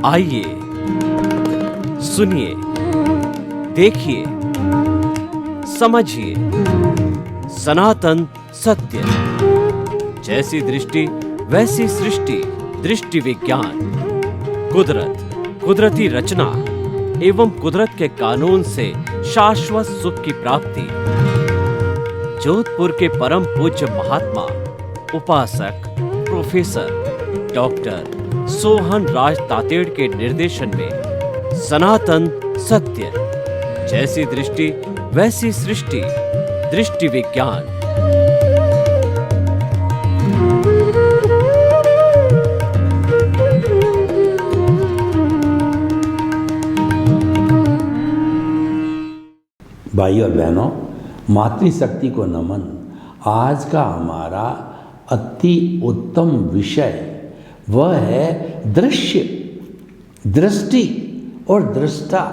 आइए सुनिए, देखिए, समझिए सनातन सत्य। जैसी दृष्टि वैसी सृष्टि, दृष्टि विज्ञान। कुदरत, कुदरती रचना एवं कुदरत के कानून से शाश्वत सुख की प्राप्ति। जोधपुर के परम पूज्य महात्मा उपासक प्रोफेसर डॉक्टर सोहन राज तातेड़ के निर्देशन में सनातन सत्य। जैसी दृष्टि वैसी सृष्टि, दृष्टि विज्ञान। भाई और बहनों, मातृशक्ति को नमन। आज का हमारा अति उत्तम विषय वह है दृश्य, दृष्टि और दृष्टा।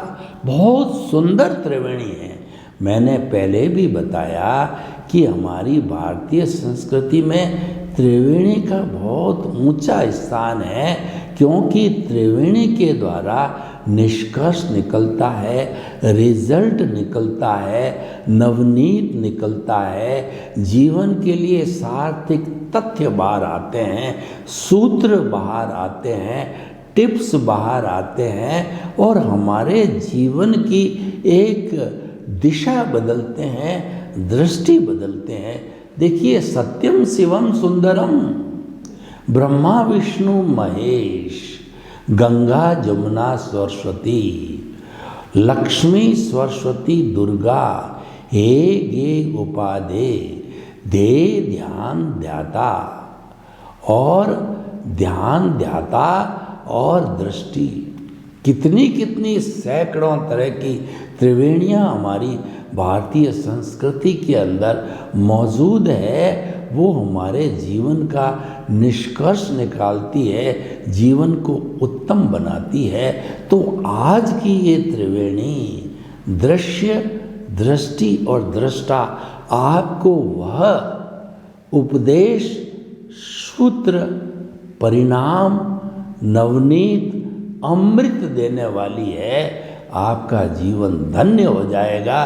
बहुत सुंदर त्रिवेणी है। मैंने पहले भी बताया कि हमारी भारतीय संस्कृति में त्रिवेणी का बहुत ऊंचा स्थान है, क्योंकि त्रिवेणी के द्वारा निष्कर्ष निकलता है, रिजल्ट निकलता है, नवनीत निकलता है, जीवन के लिए सार्थक तथ्य बाहर आते हैं, सूत्र बाहर आते हैं, टिप्स बाहर आते हैं और हमारे जीवन की एक दिशा बदलते हैं, दृष्टि बदलते हैं। देखिए, सत्यम शिवम सुंदरम, ब्रह्मा विष्णु महेश, गंगा जमुना सरस्वती, लक्ष्मी सरस्वती दुर्गा, हे गे उपाधे, दे ध्यान ध्याता। और ध्यान ध्याता और दृष्टि, कितनी कितनी सैकड़ों तरह की त्रिवेणियाँ हमारी भारतीय संस्कृति के अंदर मौजूद है। वो हमारे जीवन का निष्कर्ष निकालती है, जीवन को उत्तम बनाती है। तो आज की ये त्रिवेणी दृश्य, दृष्टि और दृष्टा आपको वह उपदेश, सूत्र, परिणाम, नवनीत, अमृत देने वाली है। आपका जीवन धन्य हो जाएगा।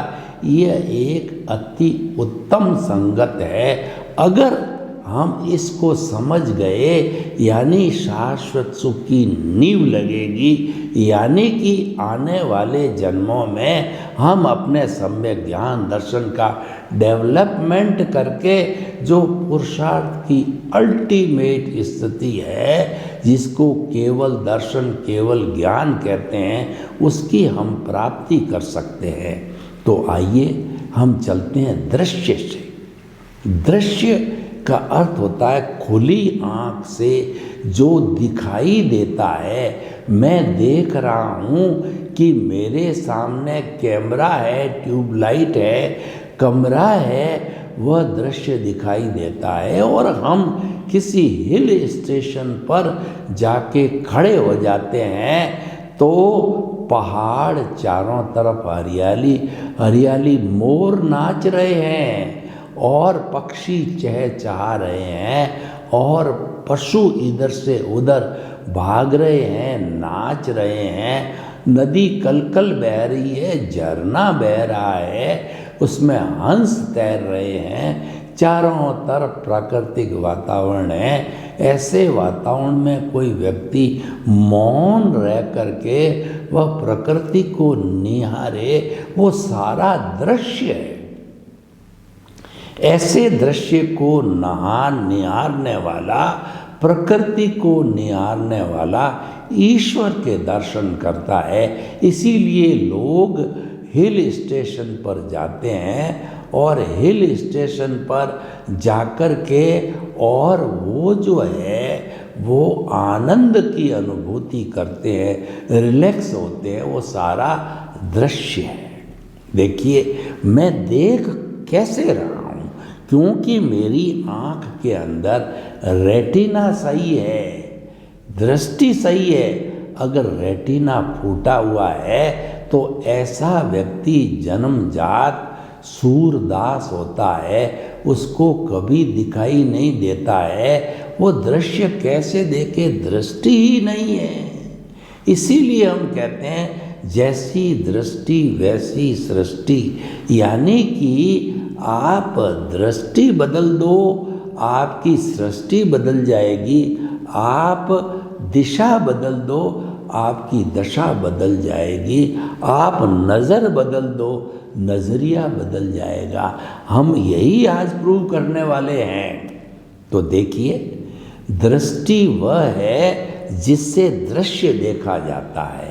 यह एक अति उत्तम संगत है। अगर हम इसको समझ गए, यानी शाश्वत सुख की नींव लगेगी, यानी कि आने वाले जन्मों में हम अपने सम्यक ज्ञान दर्शन का डेवलपमेंट करके जो पुरुषार्थ की अल्टीमेट स्थिति है, जिसको केवल दर्शन, केवल ज्ञान कहते हैं, उसकी हम प्राप्ति कर सकते हैं। तो आइए हम चलते हैं दृश्य से। दृश्य का अर्थ होता है खुली आँख से जो दिखाई देता है। मैं देख रहा हूँ कि मेरे सामने कैमरा है, ट्यूबलाइट है, कमरा है, वह दृश्य दिखाई देता है। और हम किसी हिल स्टेशन पर जाके खड़े हो जाते हैं तो पहाड़ चारों तरफ हरियाली हरियाली, मोर नाच रहे हैं और पक्षी चहचहा रहे हैं और पशु इधर से उधर भाग रहे हैं, नाच रहे हैं, नदी कलकल बह रही है, झरना बह रहा है, उसमें हंस तैर रहे हैं, चारों तरफ प्राकृतिक वातावरण है। ऐसे वातावरण में कोई व्यक्ति मौन रह करके वह प्रकृति को निहारे, वो सारा दृश्य है। ऐसे दृश्य को निहारने वाला, प्रकृति को निहारने वाला ईश्वर के दर्शन करता है। इसीलिए लोग हिल स्टेशन पर जाते हैं और हिल स्टेशन पर जाकर के और वो जो है वो आनंद की अनुभूति करते हैं, रिलैक्स होते हैं। वो सारा दृश्य है। देखिए, मैं देख कैसे रहा हूँ, क्योंकि मेरी आँख के अंदर रेटिना सही है, दृष्टि सही है। अगर रेटिना फूटा हुआ है तो ऐसा व्यक्ति जन्मजात सूरदास होता है, उसको कभी दिखाई नहीं देता है। वो दृश्य कैसे देखे, दृष्टि ही नहीं है। इसीलिए हम कहते हैं जैसी दृष्टि वैसी सृष्टि, यानी कि आप दृष्टि बदल दो, आपकी सृष्टि बदल जाएगी। आप दिशा बदल दो, आपकी दशा बदल जाएगी। आप नज़र बदल दो, नज़रिया बदल जाएगा। हम यही आज प्रूव करने वाले हैं। तो देखिए, दृष्टि वह है जिससे दृश्य देखा जाता है।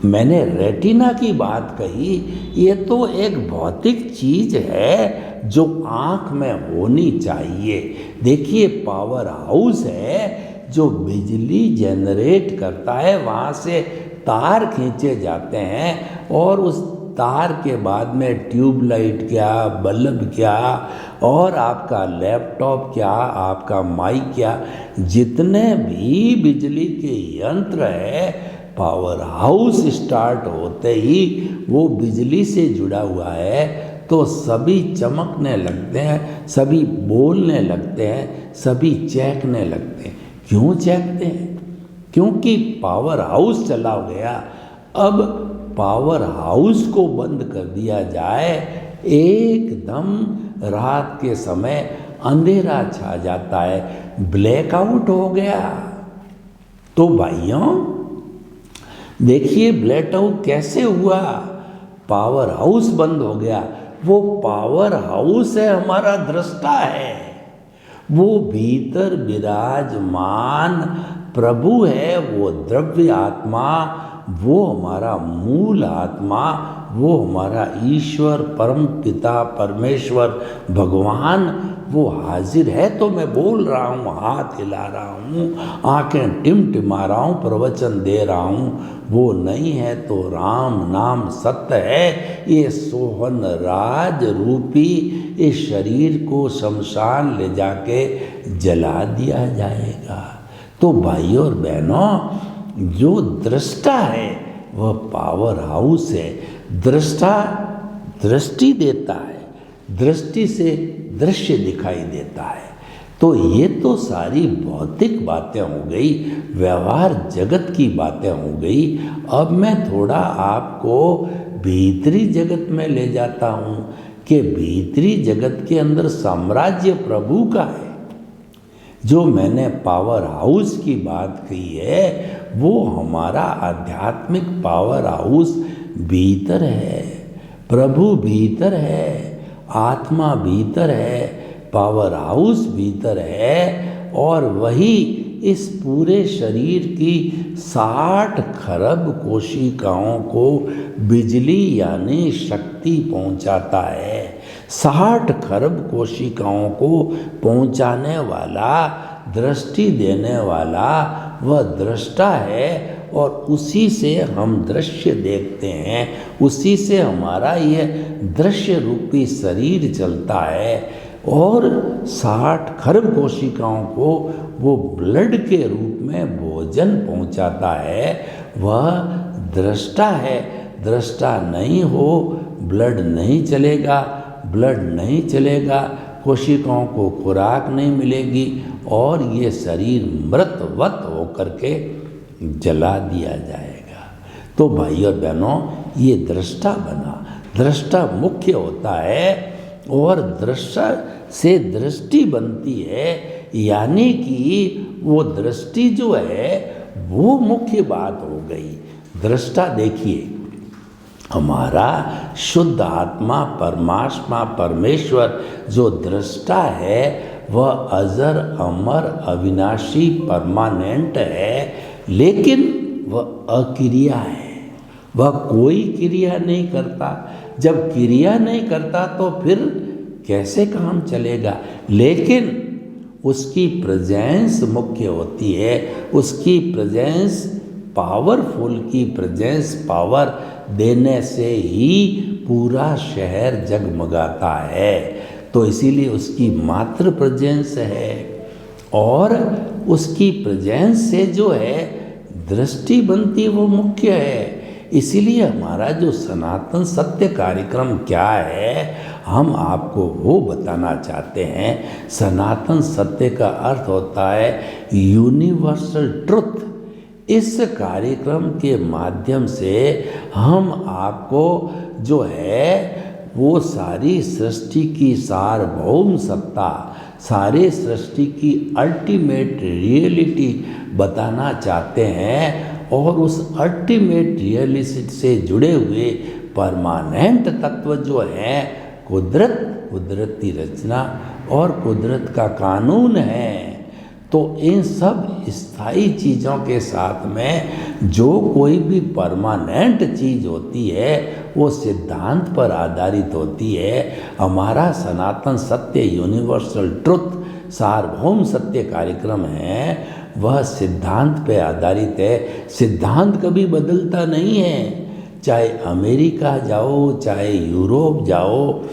मैंने रेटिना की बात कही, ये तो एक भौतिक चीज है जो आँख में होनी चाहिए। देखिए, पावर हाउस है जो बिजली जनरेट करता है, वहाँ से तार खींचे जाते हैं और उस तार के बाद में ट्यूबलाइट क्या, बल्ब क्या, और आपका लैपटॉप क्या, आपका माइक क्या, जितने भी बिजली के यंत्र है, पावर हाउस स्टार्ट होते ही वो बिजली से जुड़ा हुआ है, तो सभी चमकने लगते हैं, सभी बोलने लगते हैं, सभी चहकने लगते हैं। क्यों चहकते हैं? क्योंकि पावर हाउस चला गया। अब पावर हाउस को बंद कर दिया जाए, एकदम रात के समय अंधेरा छा जाता है, ब्लैकआउट हो गया। तो भाइयों देखिए, ब्लैकआउट कैसे हुआ? पावर हाउस बंद हो गया। वो पावर हाउस है, हमारा दृष्टा है, वो भीतर विराजमान प्रभु है, वो द्रव्य आत्मा, वो हमारा मूल आत्मा, वो हमारा ईश्वर, परम पिता, परमेश्वर, भगवान, वो हाजिर है। तो मैं बोल रहा हूँ, हाथ हिला रहा हूँ, आंखें टिमटिमा रहा हूँ, प्रवचन दे रहा हूँ। वो नहीं है तो राम नाम सत्य है। ये सोहन राज रूपी इस शरीर को शमशान ले जाके जला दिया जाएगा। तो भाइयों और बहनों, जो दृष्टा है वह पावर हाउस है। दृष्टा दृष्टि देता है, दृष्टि से दृश्य दिखाई देता है। तो ये तो सारी भौतिक बातें हो गई, व्यवहार जगत की बातें हो गई। अब मैं थोड़ा आपको भीतरी जगत में ले जाता हूँ कि भीतरी जगत के अंदर साम्राज्य प्रभु का है। जो मैंने पावर हाउस की बात कही है, वो हमारा आध्यात्मिक पावर हाउस भीतर है, प्रभु भीतर है, आत्मा भीतर है, पावर हाउस भीतर है, और वही इस पूरे शरीर की 60 खरब कोशिकाओं को बिजली यानी शक्ति पहुंचाता है। 60 खरब कोशिकाओं को पहुंचाने वाला, दृष्टि देने वाला वह दृष्टा है, और उसी से हम दृश्य देखते हैं, उसी से हमारा यह दृश्य रूपी शरीर चलता है। और 60 खरब कोशिकाओं को वो ब्लड के रूप में भोजन पहुंचाता है। वह दृष्टा है। दृष्टा नहीं हो, ब्लड नहीं चलेगा, ब्लड नहीं चलेगा, कोशिकाओं को खुराक नहीं मिलेगी, और ये शरीर मृतवत होकर के जला दिया जाएगा। तो भाई और बहनों, ये दृष्टा बना। दृष्टा मुख्य होता है, और दृष्टा से दृष्टि बनती है, यानी कि वो दृष्टि जो है वो मुख्य बात हो गई। दृष्टा देखिए, हमारा शुद्ध आत्मा, परमात्मा, परमेश्वर जो दृष्टा है, वह अजर अमर अविनाशी परमानेंट है, लेकिन वह अक्रिया है। वह कोई क्रिया नहीं करता। जब क्रिया नहीं करता तो फिर कैसे काम चलेगा? लेकिन उसकी प्रेजेंस मुख्य होती है। उसकी प्रेजेंस पावरफुल की प्रेजेंस पावर देने से ही पूरा शहर जगमगाता है। तो इसीलिए उसकी मात्र प्रेजेंस है, और उसकी प्रेजेंस से जो है दृष्टि बनती, वो मुख्य है। इसीलिए हमारा जो सनातन सत्य कार्यक्रम क्या है, हम आपको वो बताना चाहते हैं। सनातन सत्य का अर्थ होता है यूनिवर्सल ट्रुथ, इस कार्यक्रम के माध्यम से हम आपको जो है वो सारी सृष्टि की सार्वभौम सत्ता, सारे सृष्टि की अल्टीमेट रियलिटी बताना चाहते हैं और उस अल्टीमेट रियलिटी से जुड़े हुए परमानेंट तत्व जो हैं कुदरत, कुदरती रचना और कुदरत का कानून है। तो इन सब स्थायी चीज़ों के साथ में जो कोई भी परमानेंट चीज़ होती है वो सिद्धांत पर आधारित होती है। हमारा सनातन सत्य यूनिवर्सल ट्रुथ सार्वभौम सत्य कार्यक्रम है, वह सिद्धांत पे आधारित है। सिद्धांत कभी बदलता नहीं है, चाहे अमेरिका जाओ, चाहे यूरोप जाओ,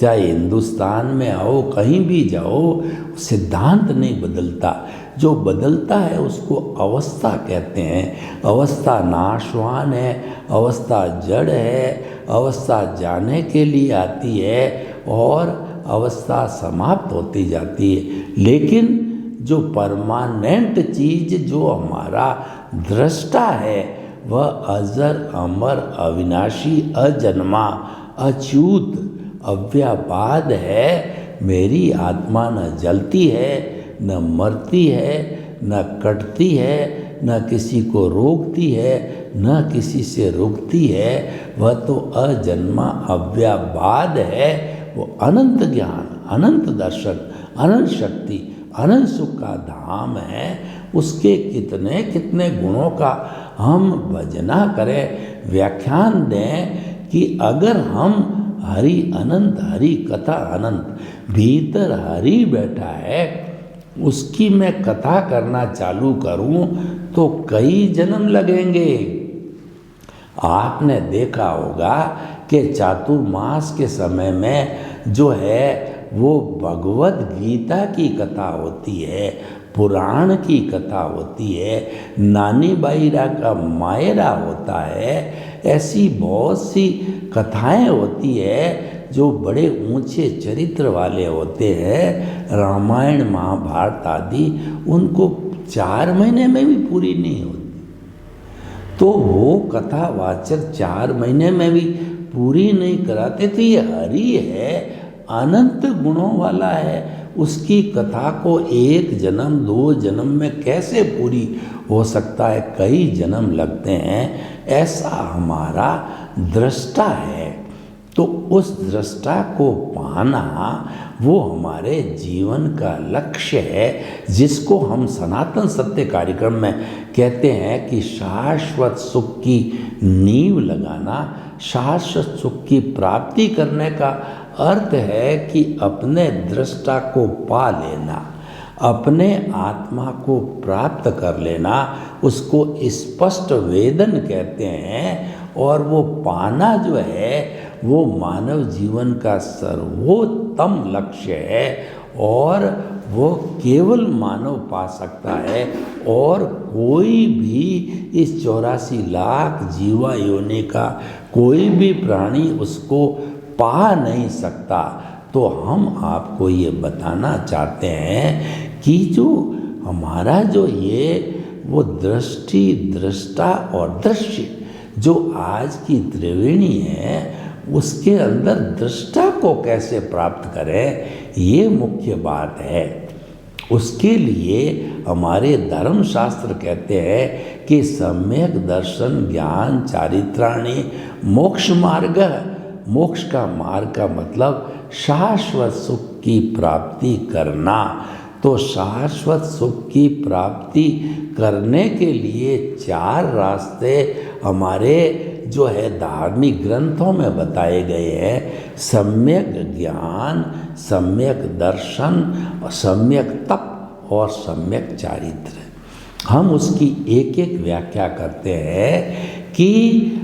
चाहे हिंदुस्तान में आओ, कहीं भी जाओ, सिद्धांत नहीं बदलता। जो बदलता है उसको अवस्था कहते हैं। अवस्था नाशवान है, अवस्था जड़ है, अवस्था जाने के लिए आती है और अवस्था समाप्त होती जाती है। लेकिन जो परमानेंट चीज़ जो हमारा दृष्टा है वह अजर अमर अविनाशी अजन्मा अच्युत अव्यापाद है। मेरी आत्मा न जलती है, न मरती है, न कटती है, न किसी को रोकती है, न किसी से रुकती है। वह तो अजन्मा अव्यापाद है। वो अनंत ज्ञान, अनंत दर्शन, अनंत शक्ति, अनंत सुख का धाम है। उसके कितने कितने गुणों का हम भजना करें, व्याख्यान दें कि अगर हम हरि अनंत, हरि कथा अनंत, भीतर हरि बैठा है, उसकी मैं कथा करना चालू करूं तो कई जन्म लगेंगे। आपने देखा होगा कि चातुर्मास के समय में जो है वो भगवत गीता की कथा होती है, पुराण की कथा होती है, नानी बाईरा का मायरा होता है। ऐसी बहुत सी कथाएं होती है जो बड़े ऊंचे चरित्र वाले होते हैं। रामायण महाभारत आदि उनको 4 महीने में भी पूरी नहीं होती। तो वो कथावाचक 4 महीने में भी पूरी नहीं कराते। तो ये हरि है, अनंत गुणों वाला है, उसकी कथा को 1 जन्म 2 जन्म में कैसे पूरी हो सकता है? कई जन्म लगते हैं। ऐसा हमारा दृष्टा है। तो उस दृष्टा को पाना वो हमारे जीवन का लक्ष्य है, जिसको हम सनातन सत्य कार्यक्रम में कहते हैं कि शाश्वत सुख की नींव लगाना। शाश्वत सुख की प्राप्ति करने का अर्थ है कि अपने दृष्टा को पा लेना, अपने आत्मा को प्राप्त कर लेना। उसको स्पष्ट वेदन कहते हैं। और वो पाना जो है वो मानव जीवन का सर्वोत्तम लक्ष्य है और वो केवल मानव पा सकता है। और कोई भी इस 84 लाख जीवा योनि का कोई भी प्राणी उसको पा नहीं सकता। तो हम आपको ये बताना चाहते हैं कि जो हमारा जो ये वो दृष्टि, दृष्टा और दृश्य जो आज की त्रिवेणी है, उसके अंदर दृष्टा को कैसे प्राप्त करें, ये मुख्य बात है। उसके लिए हमारे धर्मशास्त्र कहते हैं कि सम्यक दर्शन ज्ञान चारित्राणि मोक्ष मार्ग। मोक्ष का मार्ग का मतलब शाश्वत सुख की प्राप्ति करना। तो शाश्वत सुख की प्राप्ति करने के लिए 4 रास्ते हमारे जो है धार्मिक ग्रंथों में बताए गए हैं। सम्यक ज्ञान, सम्यक दर्शन, सम्यक तप और सम्यक चारित्र। हम उसकी एक एक व्याख्या करते हैं कि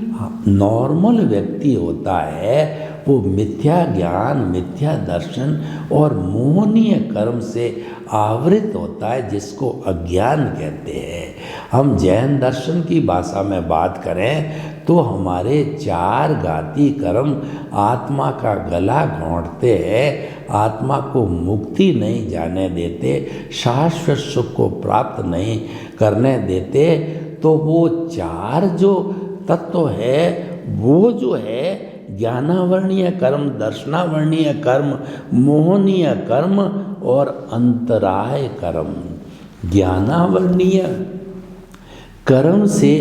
नॉर्मल व्यक्ति होता है वो मिथ्या ज्ञान, मिथ्या दर्शन और मोहनीय कर्म से आवृत होता है, जिसको अज्ञान कहते हैं। हम जैन दर्शन की भाषा में बात करें तो हमारे 4 घाती कर्म आत्मा का गला घोंटते हैं, आत्मा को मुक्ति नहीं जाने देते, शाश्वत सुख को प्राप्त नहीं करने देते। तो वो चार जो तत्व है वो जो है ज्ञानावर्णीय कर्म, दर्शनावर्णीय कर्म, मोहनीय कर्म और अंतराय कर्म। ज्ञानावर्णीय कर्म से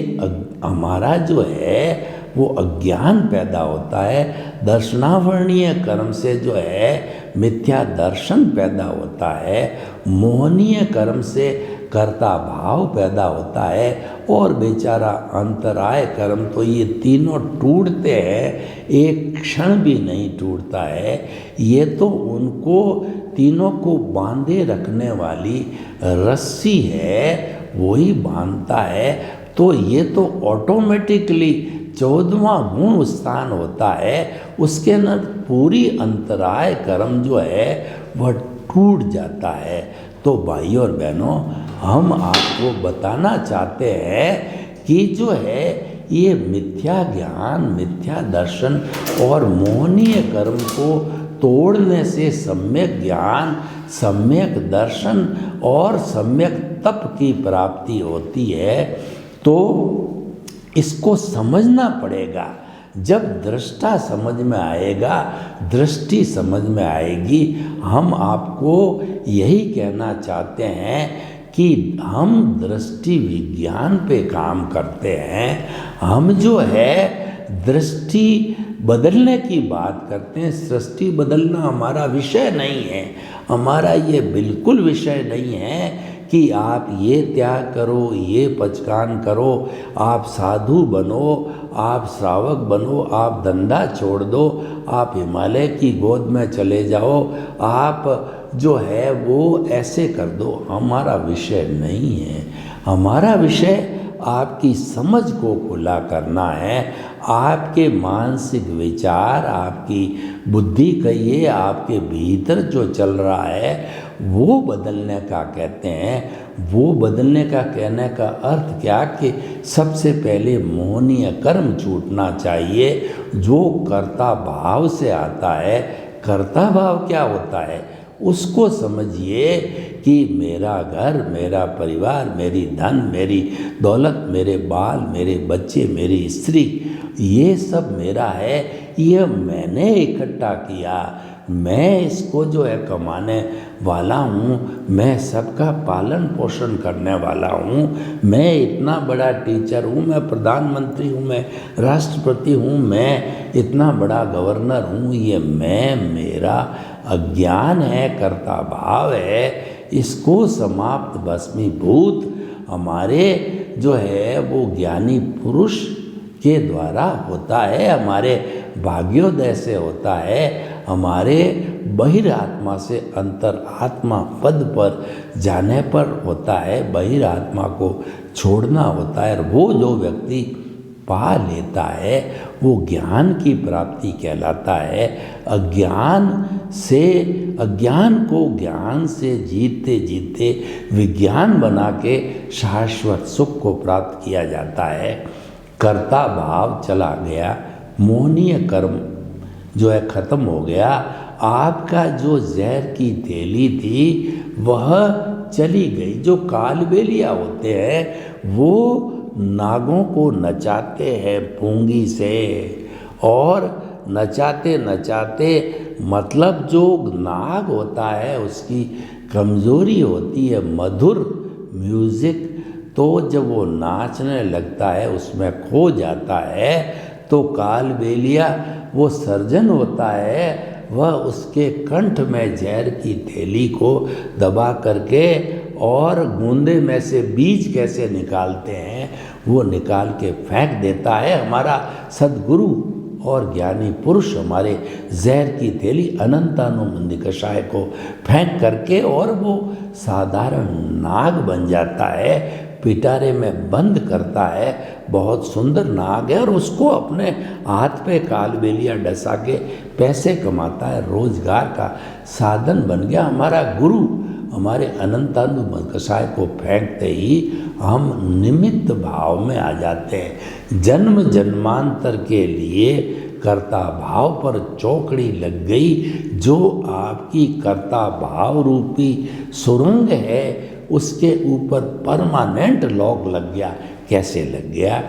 हमारा जो है वो अज्ञान पैदा होता है, दर्शनावर्णीय कर्म से जो है मिथ्या दर्शन पैदा होता है, मोहनीय कर्म से कर्ता भाव पैदा होता है, और बेचारा अंतराय कर्म तो ये तीनों टूटते हैं, एक क्षण भी नहीं टूटता है। ये तो उनको तीनों को बांधे रखने वाली रस्सी है, वही बांधता है। तो ये तो ऑटोमेटिकली 14वां गुण स्थान होता है, उसके अंदर पूरी अंतराय कर्म जो है वह टूट जाता है। तो भाइयों और बहनों, हम आपको बताना चाहते हैं कि जो है ये मिथ्या ज्ञान, मिथ्या दर्शन और मोहनीय कर्म को तोड़ने से सम्यक ज्ञान, सम्यक दर्शन और सम्यक तप की प्राप्ति होती है। तो इसको समझना पड़ेगा। जब दृष्टा समझ में आएगा, दृष्टि समझ में आएगी। हम आपको यही कहना चाहते हैं कि हम दृष्टि विज्ञान पे काम करते हैं। हम जो है दृष्टि बदलने की बात करते हैं। सृष्टि बदलना हमारा विषय नहीं है। हमारा ये बिल्कुल विषय नहीं है कि आप ये त्याग करो, ये पचकान करो, आप साधु बनो, आप श्रावक बनो, आप धंधा छोड़ दो, आप हिमालय की गोद में चले जाओ, आप जो है वो ऐसे कर दो। हमारा विषय नहीं है। हमारा विषय आपकी समझ को खुला करना है। आपके मानसिक विचार, आपकी बुद्धि कहिए, आपके भीतर जो चल रहा है वो बदलने का कहते हैं। वो बदलने का कहने का अर्थ क्या कि सबसे पहले मोहनीय कर्म छूटना चाहिए जो कर्ता भाव से आता है। कर्ता भाव क्या होता है उसको समझिए कि मेरा घर, मेरा परिवार, मेरी धन, मेरी दौलत, मेरे बाल, मेरे बच्चे, मेरी स्त्री, ये सब मेरा है। ये मैंने इकट्ठा किया, मैं इसको जो है कमाने वाला हूँ, मैं सबका पालन पोषण करने वाला हूँ। मैं इतना बड़ा टीचर हूँ, मैं प्रधानमंत्री हूँ, मैं राष्ट्रपति हूँ, मैं इतना बड़ा गवर्नर हूँ। ये मैं, मेरा अज्ञान है, कर्ता भाव है। इसको समाप्त भस्मीभूत हमारे जो है वो ज्ञानी पुरुष के द्वारा होता है, हमारे भाग्योदय से होता है, हमारे बहिरात्मा से अंतर आत्मा पद पर जाने पर होता है। बहिरात्मा को छोड़ना होता है, और वो जो व्यक्ति पा लेता है वो ज्ञान की प्राप्ति कहलाता है। अज्ञान को ज्ञान से जीते जीते विज्ञान बना के शाश्वत सुख को प्राप्त किया जाता है। कर्ता भाव चला गया, मोहनीय कर्म जो है खत्म हो गया। आपका जो जहर की थैली थी वह चली गई। जो कालबेलिया होते हैं वो नागों को नचाते हैं पूंगी से, और नचाते नचाते मतलब जो नाग होता है उसकी कमज़ोरी होती है मधुर म्यूज़िक। तो जब वो नाचने लगता है उसमें खो जाता है, तो कालबेलिया वो सर्जन होता है, वह उसके कंठ में जहर की थैली को दबा करके और गूंदे में से बीज कैसे निकालते हैं वो निकाल के फेंक देता है। हमारा सद्गुरु और ज्ञानी पुरुष हमारे जहर की थैली अनंतानुबंधी कषाय को फेंक करके और वो साधारण नाग बन जाता है, पिटारे में बंद करता है। बहुत सुंदर नाग है और उसको अपने हाथ पे कालबेलिया डसा के पैसे कमाता है, रोजगार का साधन बन गया। हमारा गुरु हमारे अनंतानुबंध कषाय को फेंकते ही हम निमित्त भाव में आ जाते हैं। जन्म जन्मांतर के लिए कर्ता भाव पर चौकड़ी लग गई। जो आपकी कर्ता भाव रूपी सुरंग है उसके ऊपर परमानेंट लॉक लग गया। कैसे लग गया?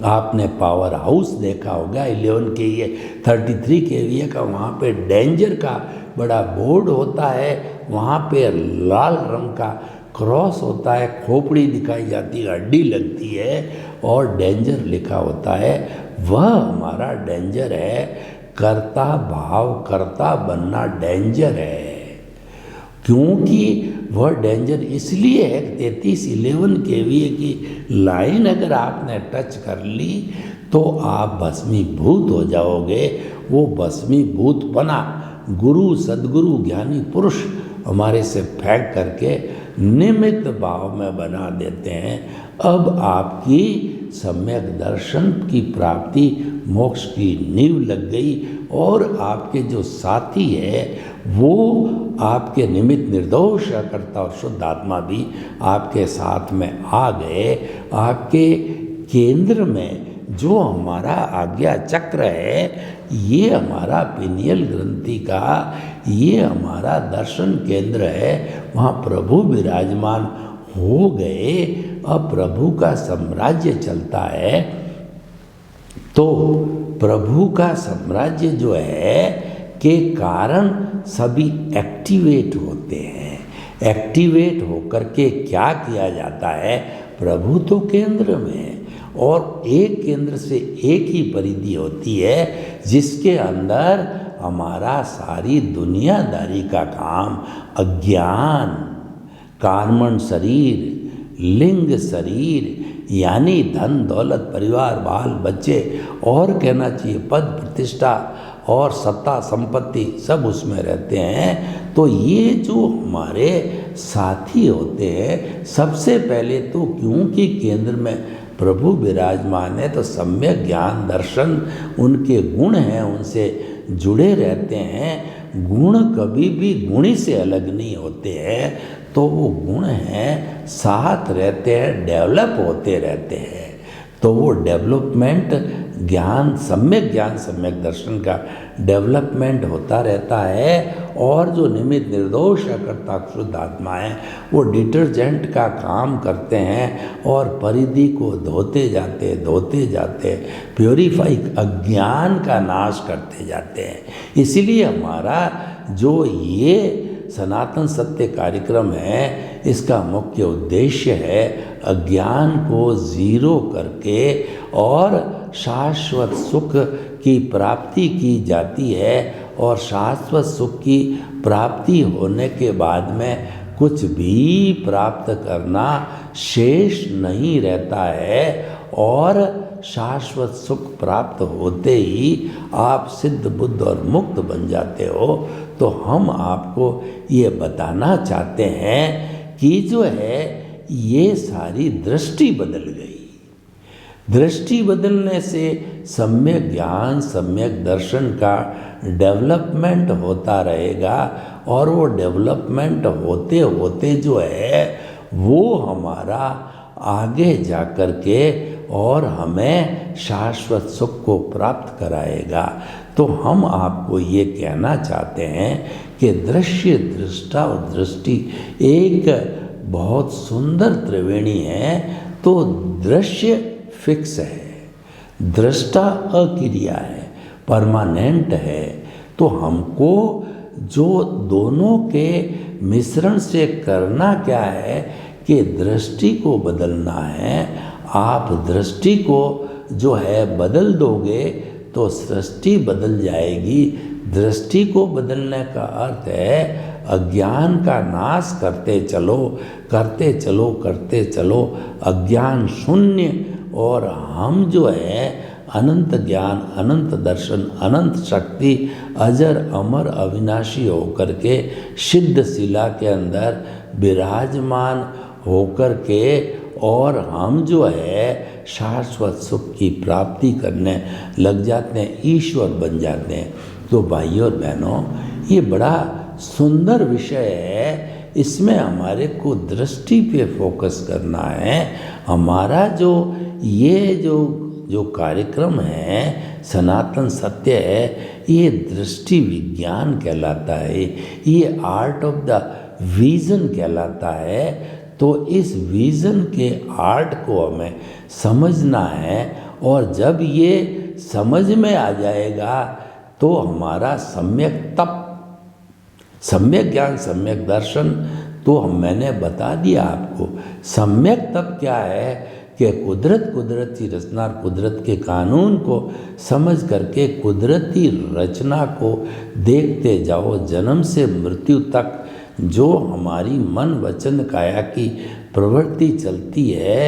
आपने पावर हाउस देखा होगा 11 के ये 33 केवीए का, वहाँ पे डेंजर का बड़ा बोर्ड होता है, वहाँ पे लाल रंग का क्रॉस होता है, खोपड़ी दिखाई जाती है, हड्डी लगती है और डेंजर लिखा होता है। वह हमारा डेंजर है। कर्ता भाव कर्ता बनना डेंजर है, क्योंकि वह डेंजर इसलिए है 3311 केवीए की लाइन अगर आपने टच कर ली तो आप भस्मीभूत हो जाओगे। वो भस्मीभूत बना गुरु सद्गुरु ज्ञानी पुरुष हमारे से फेंक करके निमित्त भाव में बना देते हैं। अब आपकी सम्यक दर्शन की प्राप्ति, मोक्ष की नींव लग गई और आपके जो साथी है वो आपके निमित्त निर्दोष करता और शुद्ध आत्मा भी आपके साथ में आ गए। आपके केंद्र में जो हमारा आज्ञा चक्र है, ये हमारा पिनियल ग्रंथि का, ये हमारा दर्शन केंद्र है, वहाँ प्रभु विराजमान हो गए। अब प्रभु का साम्राज्य चलता है। तो प्रभु का साम्राज्य जो है के कारण सभी एक्टिवेट होते हैं। एक्टिवेट होकर के क्या किया जाता है? प्रभु तो केंद्र में है और एक केंद्र से एक ही परिधि होती है जिसके अंदर हमारा सारी दुनियादारी का काम, अज्ञान, कार्मण शरीर, लिंग शरीर, यानी धन दौलत परिवार बाल बच्चे और कहना चाहिए पद प्रतिष्ठा और सत्ता संपत्ति सब उसमें रहते हैं। तो ये जो हमारे साथी होते हैं, सबसे पहले तो क्योंकि केंद्र में प्रभु विराजमान है तो सम्यक ज्ञान दर्शन उनके गुण हैं, उनसे जुड़े रहते हैं। गुण कभी भी गुणी से अलग नहीं होते हैं, तो वो गुण हैं, साथ रहते हैं, डेवलप होते रहते हैं। तो वो डेवलपमेंट ज्ञान सम्यक दर्शन का डेवलपमेंट होता रहता है। और जो निमित्त निर्दोष अकर्ता शुद्ध आत्मा है वो डिटर्जेंट का काम करते हैं और परिधि को धोते जाते प्योरीफाई, अज्ञान का नाश करते जाते हैं। इसीलिए हमारा जो ये सनातन सत्य कार्यक्रम है, इसका मुख्य उद्देश्य है अज्ञान को जीरो करके और शाश्वत सुख की प्राप्ति की जाती है। और शाश्वत सुख की प्राप्ति होने के बाद में कुछ भी प्राप्त करना शेष नहीं रहता है और शाश्वत सुख प्राप्त होते ही आप सिद्ध बुद्ध और मुक्त बन जाते हो। तो हम आपको ये बताना चाहते हैं कि जो है ये सारी दृष्टि बदल गई। दृष्टि बदलने से सम्यक ज्ञान सम्यक दर्शन का डेवलपमेंट होता रहेगा और वो डेवलपमेंट होते होते जो है वो हमारा आगे जा कर के और हमें शाश्वत सुख को प्राप्त कराएगा। तो हम आपको ये कहना चाहते हैं कि दृश्य दृष्टा और दृष्टि एक बहुत सुंदर त्रिवेणी है। तो दृश्य फिक्स है, दृष्टा अक्रिया है, परमानेंट है। तो हमको जो दोनों के मिश्रण से करना क्या है कि दृष्टि को बदलना है। आप दृष्टि को जो है बदल दोगे तो सृष्टि बदल जाएगी। दृष्टि को बदलने का अर्थ है अज्ञान का नाश करते चलो अज्ञान शून्य। और हम जो है अनंत ज्ञान अनंत दर्शन अनंत शक्ति अजर अमर अविनाशी होकर के सिद्ध शिला के अंदर विराजमान होकर के और हम जो है शाश्वत सुख की प्राप्ति करने लग जाते हैं, ईश्वर बन जाते हैं। तो भाइयों और बहनों, ये बड़ा सुंदर विषय है। इसमें हमारे को दृष्टि पे फोकस करना है। हमारा जो ये जो कार्यक्रम है सनातन सत्य है, ये दृष्टि विज्ञान कहलाता है, ये आर्ट ऑफ द विजन कहलाता है। तो इस विज़न के आर्ट को हमें समझना है, और जब ये समझ में आ जाएगा तो हमारा सम्यक ज्ञान, सम्यक दर्शन, तो मैंने बता दिया आपको। सम्यक तब क्या है कि कुदरती रचना, कुदरत के कानून को समझ करके कुदरती रचना को देखते जाओ। जन्म से मृत्यु तक जो हमारी मन वचन काया की प्रवृत्ति चलती है,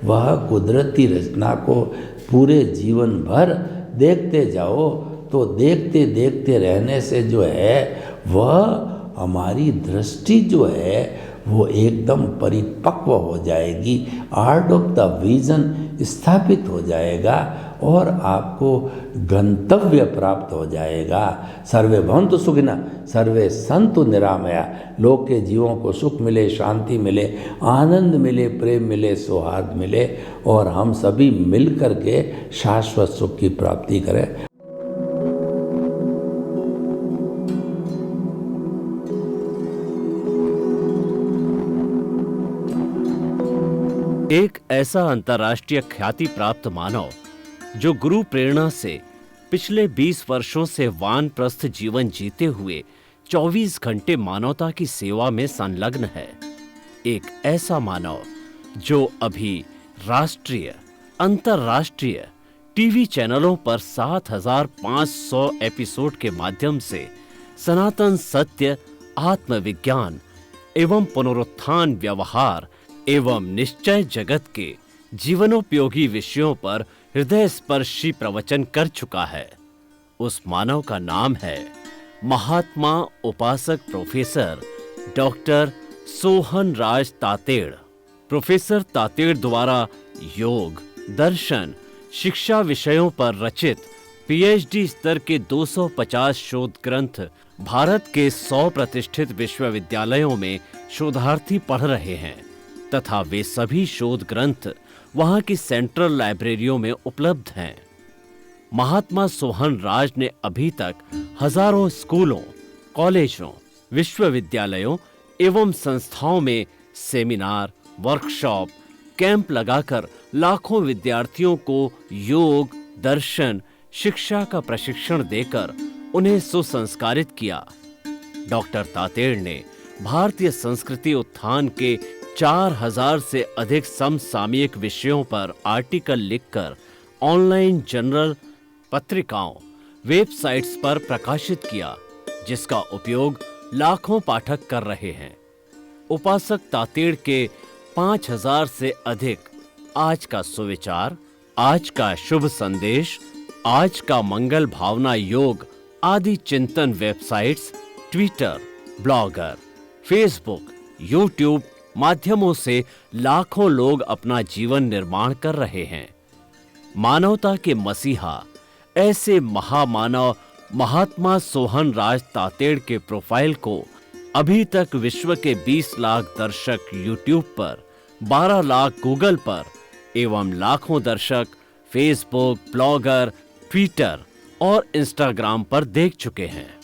वह कुदरती रचना को पूरे जीवन भर देखते जाओ। तो देखते देखते रहने से जो है वह हमारी दृष्टि जो है वो एकदम परिपक्व हो जाएगी, आर्ट ऑफ द विजन स्थापित हो जाएगा और आपको गंतव्य प्राप्त हो जाएगा। सर्वे भवन्तु सुखिनः, सर्वे सन्तु निरामया। लोक के जीवों को सुख मिले, शांति मिले, आनंद मिले, प्रेम मिले, सौहार्द मिले, और हम सभी मिल कर के शाश्वत सुख की प्राप्ति करें। एक ऐसा अंतर्राष्ट्रीय ख्याति प्राप्त मानव जो गुरु प्रेरणा से पिछले 20 वर्षों से वानप्रस्थ जीवन जीते हुए 24 घंटे मानवता की सेवा में संलग्न है। एक ऐसा मानव जो अभी राष्ट्रीय, अंतर्राष्ट्रीय टीवी चैनलों पर 7,500 एपिसोड के माध्यम से सनातन सत्य, आत्मविज्ञान एवं पुनरुत्थान, व्यवहार एवं निश्चय जगत के जीवनोपयोगी विषयों पर हृदय स्पर्शी प्रवचन कर चुका है। उस मानव का नाम है महात्मा उपासक प्रोफेसर डॉक्टर सोहन राज तातेड़। प्रोफेसर तातेड़ द्वारा योग, दर्शन, शिक्षा विषयों पर रचित पीएचडी स्तर के 250 शोध ग्रंथ भारत के 100 प्रतिष्ठित विश्वविद्यालयों में शोधार्थी पढ़ रहे हैं तथा वे सभी शोध ग्रंथ वहां की सेंट्रल लाइब्रेरियों में उपलब्ध हैं। महात्मा सोहन राज ने अभी तक हजारों स्कूलों, कॉलेजों, विश्वविद्यालयों एवं संस्थाओं में सेमिनार, वर्कशॉप, कैंप लगाकर लाखों विद्यार्थियों को योग, दर्शन, शिक्षा का प्रशिक्षण देकर उन्हें सुसंस्कारित किया। डॉक्टर तातेड़ ने भारतीय संस्कृति उत्थान के 4000 से अधिक समसामयिक विषयों पर आर्टिकल लिखकर ऑनलाइन जर्नल, पत्रिकाओं, वेबसाइट्स पर प्रकाशित किया, जिसका उपयोग लाखों पाठक कर रहे हैं। उपासक तातेड़ के 5000 से अधिक आज का सुविचार, आज का शुभ संदेश, आज का मंगल भावना योग आदि चिंतन websites, Twitter, blogger, Facebook, YouTube माध्यमों से लाखों लोग अपना जीवन निर्माण कर रहे हैं। मानवता के मसीहा ऐसे महामानव महात्मा सोहन राज तातेड़ के प्रोफाइल को अभी तक विश्व के 20 लाख दर्शक यूट्यूब पर, 12 लाख गूगल पर एवं लाखों दर्शक फेसबुक, ब्लॉगर, ट्विटर और इंस्टाग्राम पर देख चुके हैं।